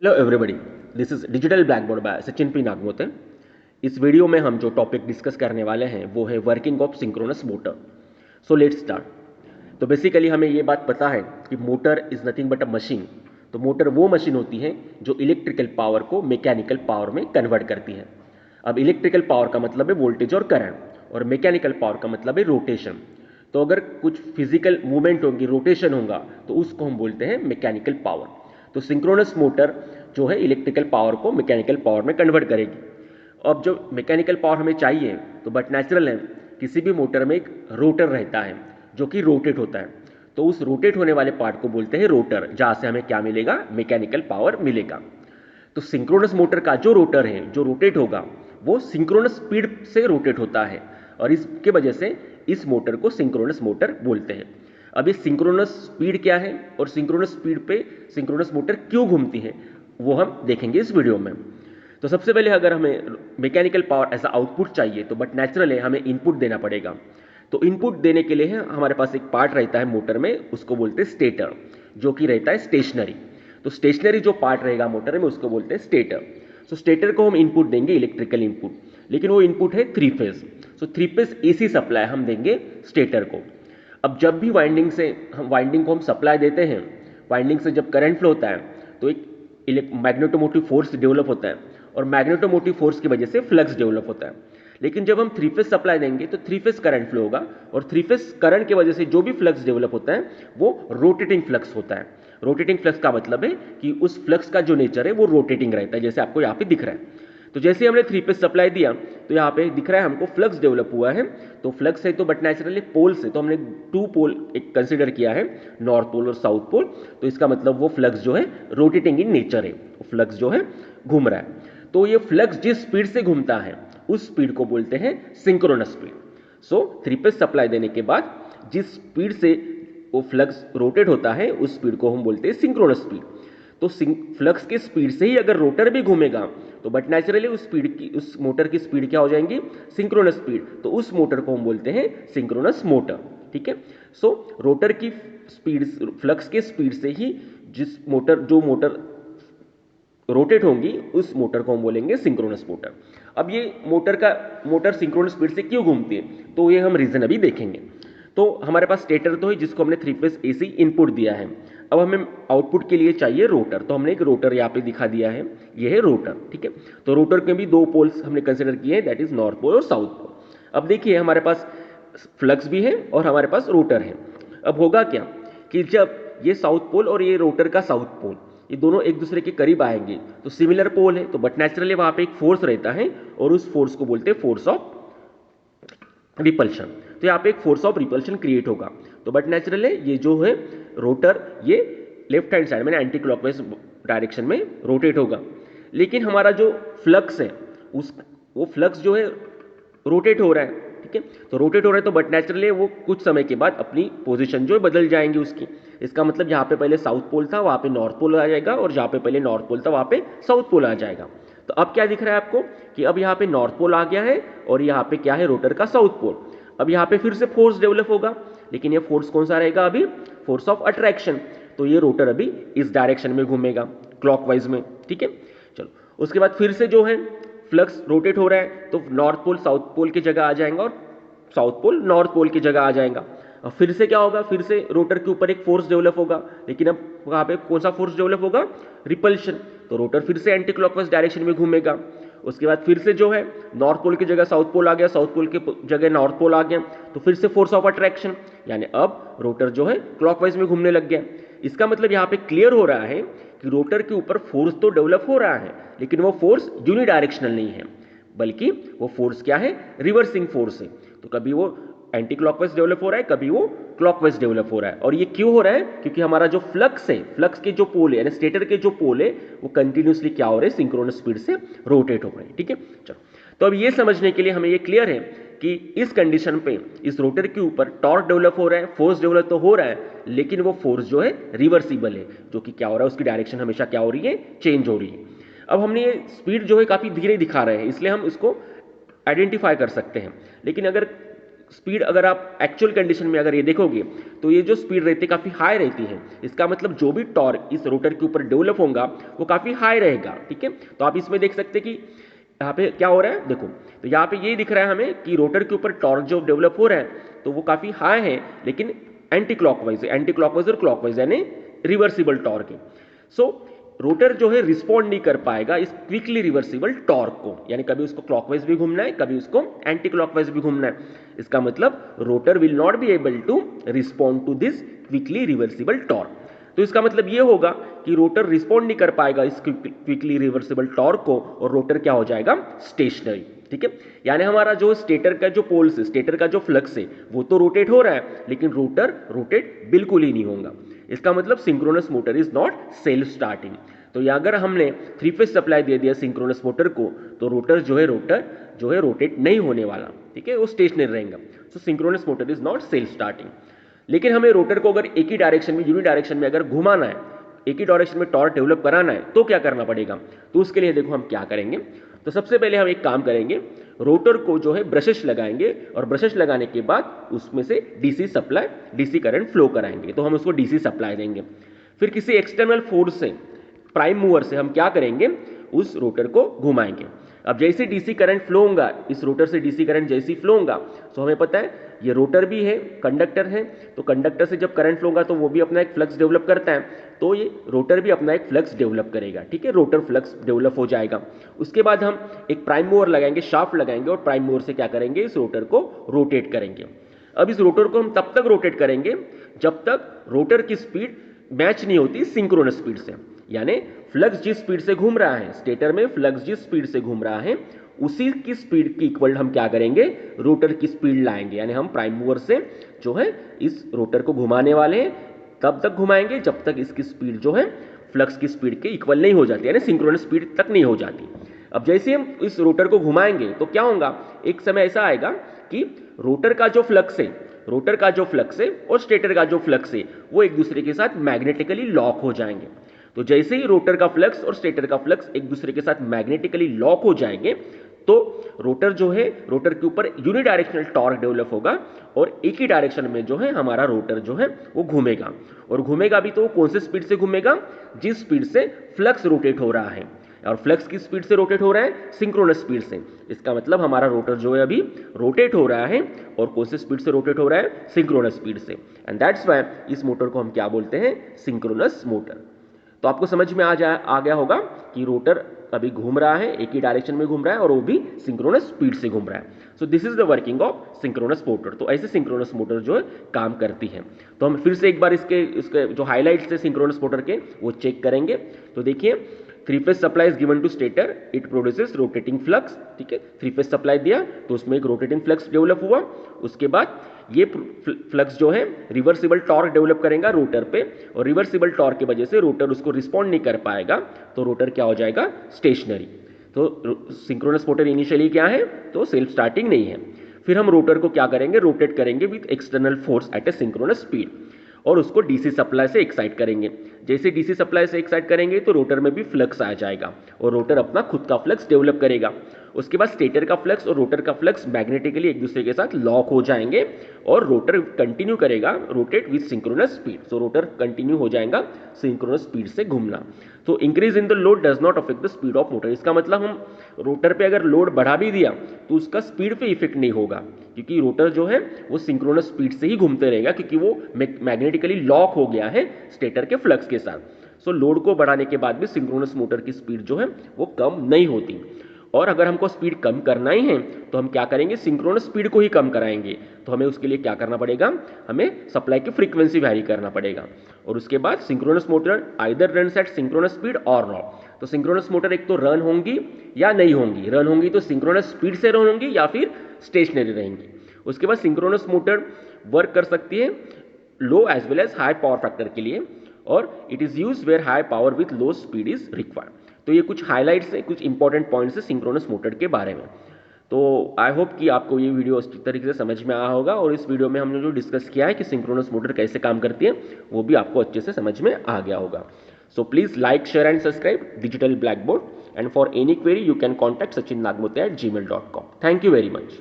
Hello everybody, this is digital blackboard by Sachin P Nagmote. इस video में हम जो टॉपिक डिस्कस करने वाले हैं वो है working of synchronous motor. So let's start. तो बेसिकली हमें ये बात पता है कि motor is nothing but a machine. तो मोटर वो मशीन होती है जो इलेक्ट्रिकल पावर को मैकेनिकल पावर में कन्वर्ट करती है। अब इलेक्ट्रिकल पावर का मतलब है वोल्टेज और करंट, और मैकेनिकल पावर का मतलब है रोटेशन। तो अगर कुछ फिजिकल मूवमेंट होगी, रोटेशन होगा, तो उसको हम बोलते हैं मैकेनिकल पावर। तो सिंक्रोनस मोटर जो है इलेक्ट्रिकल पावर को मैकेनिकल पावर में कन्वर्ट करेगी। अब जो मैकेनिकल पावर हमें चाहिए, तो बट नेचुरल है, किसी भी मोटर में एक रोटर रहता है जो कि रोटेट होता है। तो उस रोटेट होने वाले पार्ट को बोलते हैं रोटर, जहां से हमें क्या मिलेगा, मैकेनिकल पावर मिलेगा। तो सिंक्रोनस मोटर का जो रोटर है, जो रोटेट होगा, वो सिंक्रोनस स्पीड से रोटेट होता है, और इसके वजह से इस मोटर को सिंक्रोनस मोटर बोलते हैं। अब ये सिंक्रोनस स्पीड क्या है और सिंक्रोनस स्पीड पे सिंक्रोनस मोटर क्यों घूमती है, वो हम देखेंगे इस वीडियो में। तो सबसे पहले अगर हमें मैकेनिकल पावर एज आउटपुट चाहिए, तो बट नेचुरल है, हमें इनपुट देना पड़ेगा। तो इनपुट देने के लिए हमारे पास एक पार्ट रहता है मोटर में, उसको बोलते हैं स्टेटर, जो कि रहता है स्टेशनरी। तो स्टेशनरी जो पार्ट रहेगा मोटर में, उसको बोलते हैं स्टेटर। सो स्टेटर को हम इनपुट देंगे, इलेक्ट्रिकल इनपुट, लेकिन वो इनपुट है three phase. So three phase AC supply हम देंगे स्टेटर को। अब जब भी वाइंडिंग को हम सप्लाई देते हैं, वाइंडिंग से जब करंट फ्लो होता है, तो एक मैग्नेटोमोटिव फोर्स डेवलप होता है, और मैग्नेटोमोटिव फोर्स की वजह से फ्लक्स डेवलप होता है। लेकिन जब हम थ्री फेज सप्लाई देंगे, तो थ्री फेज करंट फ्लो होगा, और थ्री फेज करंट की वजह से जो भी फ्लक्स डेवलप होता है वो रोटेटिंग फ्लक्स होता है। रोटेटिंग फ्लक्स का मतलब है कि उस फ्लक्स का जो नेचर है वो रोटेटिंग रहता है, जैसे आपको यहाँ पे दिख रहा है। तो जैसे हमने थ्री फेज सप्लाई दिया, तो यहाँ पे दिख रहा है हमको फ्लक्स डेवलप हुआ है। तो फ्लक्स है, तो बट नेचुरली पोल से तो हमने टू पोल एक कंसिडर किया है, नॉर्थ पोल और साउथ पोल। तो इसका मतलब वो फ्लक्स जो है रोटेटिंग इन नेचर है, फ्लक्स जो है घूम रहा है। तो ये फ्लक्स जिस स्पीड से घूमता है, उस स्पीड को बोलते हैं synchronous speed. So three phase supply देने के बाद जिस स्पीड से वो फ्लक्स रोटेट होता है, उस स्पीड को हम बोलते हैं सिंक्रोनस स्पीड। तो फ्लक्स की स्पीड से ही अगर रोटर भी घूमेगा, तो बट नेचुरली उस मोटर की स्पीड क्या हो जाएंगी, सिंक्रोनस स्पीड। तो उस मोटर को हम बोलते हैं सिंक्रोनस मोटर। ठीक है। सो रोटर की स्पीड, फ्लक्स के स्पीड से ही जो मोटर रोटेट होंगी, उस मोटर को हम बोलेंगे सिंक्रोनस मोटर। अब ये मोटर सिंक्रोनस स्पीड से क्यों घूमती है, तो ये हम रीजन अभी देखेंगे। तो हमारे पास स्टेटर तो है, जिसको हमने थ्री फेज एसी इनपुट दिया है। अब हमें आउटपुट के लिए चाहिए रोटर, तो हमने एक रोटर यहाँ पे दिखा दिया है, ये है रोटर। ठीक है। तो रोटर के भी दो पोल्स हमने कंसिडर किए हैं, दैट इज नॉर्थ पोल और साउथ पोल। अब देखिए, हमारे पास फ्लक्स भी है और हमारे पास रोटर है। अब होगा क्या कि जब ये साउथ पोल और ये रोटर का साउथ पोल, ये दोनों एक दूसरे के करीब आएंगे, तो सिमिलर पोल है, तो बट नेचुरली वहां पे एक फोर्स रहता है, और उस फोर्स को बोलते हैं फोर्स ऑफ रिपल्शन। तो यहाँ पे एक फोर्स ऑफ रिपल्शन क्रिएट होगा। तो बट नेचुरल है, ये जो है रोटर, ये लेफ्ट हैंड साइड में एंटी क्लॉकवाइज डायरेक्शन में रोटेट होगा। लेकिन हमारा जो फ्लक्स है, उस वो फ्लक्स जो है रोटेट हो रहा है। ठीक है। तो रोटेट हो रहा है, तो बट नेचुरली वो कुछ समय के बाद अपनी पोजीशन जो है बदल जाएंगी उसकी। इसका मतलब यहाँ पे पहले साउथ पोल था, वहाँ पे नॉर्थ पोल आ जाएगा, और जहाँ पे पहले नॉर्थ पोल था, वहाँ पे साउथ पोल आ जाएगा। तो अब क्या दिख रहा है आपको कि अब यहाँ पे नॉर्थ पोल आ गया है, और यहाँ पे क्या है, रोटर का साउथ पोल। अब यहाँ पे फिर से फोर्स डेवलप होगा, लेकिन ये फोर्स कौन सा रहेगा, अभी फोर्स ऑफ अट्रैक्शन। तो ये रोटर अभी इस डायरेक्शन में घूमेगा, क्लॉकवाइज में। ठीक है। चलो, उसके बाद फिर से जो है फ्लक्स रोटेट हो रहा है, तो नॉर्थ पोल साउथ पोल की जगह आ जाएगा, और साउथ पोल नॉर्थ पोल की जगह आ जाएगा। अब फिर से क्या होगा, फिर से रोटर के ऊपर एक फोर्स डेवलप होगा, लेकिन अब वहां पे कौन सा फोर्स डेवलप होगा, रिपल्शन। तो रोटर फिर से एंटी क्लॉकवाइज डायरेक्शन में घूमेगा। उसके बाद फिर से जो है नॉर्थ पोल की जगह साउथ पोल आ गया, साउथ पोल की जगह नॉर्थ पोल आ गया, तो फिर से फोर्स ऑफ अट्रैक्शन, यानी अब रोटर जो है क्लॉकवाइज में घूमने लग गया। इसका मतलब यहाँ पे क्लियर हो रहा है कि रोटर के ऊपर फोर्स तो डेवलप हो रहा है, लेकिन वो फोर्स यूनिडायरेक्शनल नहीं है, बल्कि वो फोर्स क्या है, रिवर्सिंग फोर्स है। तो कभी वो एंटी क्लॉकवाइज डेवलप हो रहा है, कभी वो क्लॉकवाइज डेवलप हो रहा है। और ये क्यों हो रहा है, क्योंकि हमारा जो फ्लक्स है, फ्लक्स के जो पोल है, यानी स्टेटर के जो पोल है, वो कंटिन्यूसली क्या हो रहे हैं, सिंक्रोनस स्पीड से रोटेट हो रहे हैं। ठीक है। चलो, तो अब ये समझने के लिए हमें ये क्लियर है कि इस कंडीशन पे इस रोटर के ऊपर टॉर्क डेवलप हो रहा है, फोर्स डेवलप तो हो रहा है, लेकिन वो फोर्स जो है रिवर्सिबल है, जो कि क्या हो रहा है, उसकी डायरेक्शन हमेशा क्या हो रही है, चेंज हो रही है। अब हमने ये स्पीड जो है काफी धीरे दिखा रहे हैं, इसलिए हम इसको आइडेंटिफाई कर सकते हैं। लेकिन अगर स्पीड अगर आप एक्चुअल कंडीशन में अगर ये देखोगे तो ये जो स्पीड रहती है काफ़ी हाई रहती है। इसका मतलब जो भी टॉर्क इस रोटर के ऊपर डेवलप होगा वो काफ़ी हाई रहेगा। ठीक है, तो आप इसमें देख सकते हैं कि यहाँ पे क्या हो रहा है, देखो तो यहाँ पे यही दिख रहा है हमें कि रोटर के ऊपर टॉर्क जो डेवलप हो रहा है तो वो काफ़ी हाई है, लेकिन एंटी क्लॉकवाइज है। एंटी क्लॉकवाइज और क्लॉकवाइज यानी रिवर्सिबल टॉर्क है। सो रोटर जो है रिस्पॉन्ड नहीं कर पाएगा इस क्विकली रिवर्सिबल टॉर्क को, यानी कभी उसको क्लॉकवाइज भी घूमना है, कभी उसको एंटी क्लॉकवाइज भी घूमना है। इसका मतलब rotor will not be able to respond to this quickly reversible torque. तो इसका मतलब ये होगा कि रोटर रिस्पॉन्ड नहीं कर पाएगा इस क्विकली रिवर्सिबल टॉर्क को और रोटर क्या हो जाएगा, स्टेशनरी। ठीक है, यानी हमारा जो स्टेटर का जो पोल्स है, स्टेटर का जो फ्लक्स है वो तो रोटेट हो रहा है, लेकिन रोटर रोटेट बिल्कुल ही नहीं होगा। इसका मतलब synchronous motor is not self starting. तो ये अगर हमने 3 फेज सप्लाई दे दिया सिंक्रोनस मोटर को तो रोटर जो है रोटेट नहीं होने वाला। ठीक है, वो स्टेशनरी रहेगा। So synchronous motor is not self starting. लेकिन हमें रोटर को अगर एक ही डायरेक्शन में, यूनि डायरेक्शन में अगर घुमाना है, एक ही डायरेक्शन में टॉर्क डेवलप कराना है तो क्या करना पड़ेगा। तो उसके लिए देखो हम क्या करेंगे। तो सबसे पहले हम एक काम करेंगे, रोटर को जो है ब्रशेस लगाएंगे और ब्रशेस लगाने के बाद उसमें से DC supply, DC current flow कराएंगे। तो हम उसको डीसी सप्लाई देंगे। फिर किसी एक्सटर्नल फोर्स से, प्राइम मूवर से हम क्या करेंगे, उस रोटर को घुमाएंगे। अब जैसे डीसी करंट फ्लो होगा, इस रोटर से डीसी करंट जैसे फ्लो होगा, तो हमें पता है ये रोटर भी है, कंडक्टर है, तो कंडक्टर से जब करंट फ्लो होगा तो वो भी अपना एक फ्लक्स डेवलप करता है, तो ये रोटर भी अपना एक फ्लक्स डेवलप करेगा। ठीक है, रोटर फ्लक्स डेवलप हो जाएगा। उसके बाद हम एक प्राइम मूवर लगाएंगे, शाफ्ट लगाएंगे और प्राइम मूवर से क्या करेंगे, इस रोटर को रोटेट करेंगे। अब इस रोटर को हम तब तक रोटेट करेंगे जब तक रोटर की स्पीड मैच नहीं होती सिंक्रोनस स्पीड से। यानी फ्लक्स जिस स्पीड से घूम रहा है, स्टेटर में फ्लक्स जिस स्पीड से घूम रहा है उसी की स्पीड की इक्वल हम क्या करेंगे, रोटर की स्पीड लाएंगे। यानी हम प्राइम मूवर से जो है इस रोटर को घुमाने वाले हैं, तब तक घुमाएंगे जब तक इसकी स्पीड जो है फ्लक्स की स्पीड के इक्वल नहीं हो जाती, यानी सिंक्रोनस स्पीड तक नहीं हो जाती। अब जैसे हम इस रोटर को घुमाएंगे तो क्या होगा, एक समय ऐसा आएगा कि रोटर का जो फ्लक्स है और स्टेटर का जो फ्लक्स है वो एक दूसरे के साथ मैग्नेटिकली लॉक हो जाएंगे। तो जैसे ही रोटर का फ्लक्स और स्टेटर का फ्लक्स एक दूसरे के साथ मैग्नेटिकली लॉक हो जाएंगे तो रोटर जो है, रोटर के ऊपर यूनिडायरेक्शनल टॉर्क डेवलप होगा और एक ही डायरेक्शन में जो है हमारा रोटर जो है वो घूमेगा। और घूमेगा भी तो कौन से स्पीड से घूमेगा, जिस स्पीड से फ्लक्स रोटेट हो रहा है। और फ्लक्स की स्पीड से रोटेट हो रहा है, सिंक्रोनस स्पीड से। इसका मतलब हमारा रोटर जो है अभी रोटेट हो रहा है और कौन से स्पीड से रोटेट हो रहा है, सिंक्रोनस स्पीड से। एंड दैट्स व्हाई इस मोटर को हम क्या बोलते हैं, सिंक्रोनस मोटर। तो आपको समझ में आ गया होगा कि रोटर अभी घूम रहा है, एक ही डायरेक्शन में घूम रहा है और वो भी सिंक्रोनस स्पीड से घूम रहा है। So this is the working of synchronous motor. तो ऐसे सिंक्रोनस मोटर जो है काम करती है। तो हम फिर से एक बार इसके जो हाइलाइट्स है सिंक्रोनस मोटर के वो चेक करेंगे। तो देखिए, 3 phase supply is given to stator, it produces rotating flux. ठीक है, 3 फेज सप्लाई दिया तो उसमें एक रोटेटिंग फ्लक्स डेवलप हुआ। उसके बाद ये फ्लक्स जो है रिवर्सिबल टॉर्क डेवलप करेगा रोटर पे और रिवर्सिबल टॉर्क की वजह से रोटर उसको रिस्पॉन्ड नहीं कर पाएगा, तो रोटर क्या हो जाएगा, स्टेशनरी। तो सिंक्रोनस मोटर इनिशियली क्या है, तो सेल्फ स्टार्टिंग नहीं है। फिर हम रोटर को क्या करेंगे, रोटेट करेंगे with external force at a synchronous speed और उसको डीसी सप्लाई से एक्साइट करेंगे। जैसे डीसी सप्लाई से एक्साइट करेंगे तो रोटर में भी फ्लक्स आ जाएगा और रोटर अपना खुद का फ्लक्स डेवलप करेगा। उसके बाद स्टेटर का फ्लक्स और रोटर का फ्लक्स मैग्नेटिकली एक दूसरे के साथ लॉक हो जाएंगे और रोटर कंटिन्यू करेगा rotate with synchronous speed. So rotor continue हो जाएगा सिंक्रोनस स्पीड से घूमना। तो increase in the load does not affect the speed of motor. इसका मतलब हम रोटर पे अगर लोड बढ़ा भी दिया तो उसका स्पीड पे इफेक्ट नहीं होगा, क्योंकि रोटर जो है वो सिंक्रोनस स्पीड से ही घूमते रहेगा, क्योंकि वो मैग्नेटिकली लॉक हो गया है स्टेटर के फ्लक्स के साथ। सो लोड को बढ़ाने के बाद भी सिंक्रोनस मोटर की स्पीड जो है वो कम नहीं होती। और अगर हमको स्पीड कम करना ही है तो हम क्या करेंगे, सिंक्रोनस स्पीड को ही कम कराएंगे। तो हमें उसके लिए क्या करना पड़ेगा, हमें सप्लाई की फ्रीक्वेंसी वैरी करना पड़ेगा। और उसके बाद synchronous motor either run at synchronous speed और नॉट। तो सिंक्रोनस मोटर एक तो रन होंगी या नहीं होंगी, रन होंगी तो सिंक्रोनस स्पीड से रन होंगी या फिर स्टेशनरी रहेंगी। उसके बाद सिंक्रोनस मोटर वर्क कर सकती है low as well as high power factor के लिए, और it is use where high power with low speed is required. तो ये कुछ हाइलाइट्स है, कुछ इंपॉर्टेंट पॉइंट्स है सिंक्रोनस मोटर के बारे में। तो आई होप कि आपको ये वीडियो अच्छी तरीके से समझ में आया होगा और इस वीडियो में हमने जो डिस्कस किया है कि सिंक्रोनस मोटर कैसे काम करती है वो भी आपको अच्छे से समझ में आ गया होगा। So please like, share and subscribe digital blackboard, and for any query you can contact sachin nagmote@gmail.com. Thank you very much.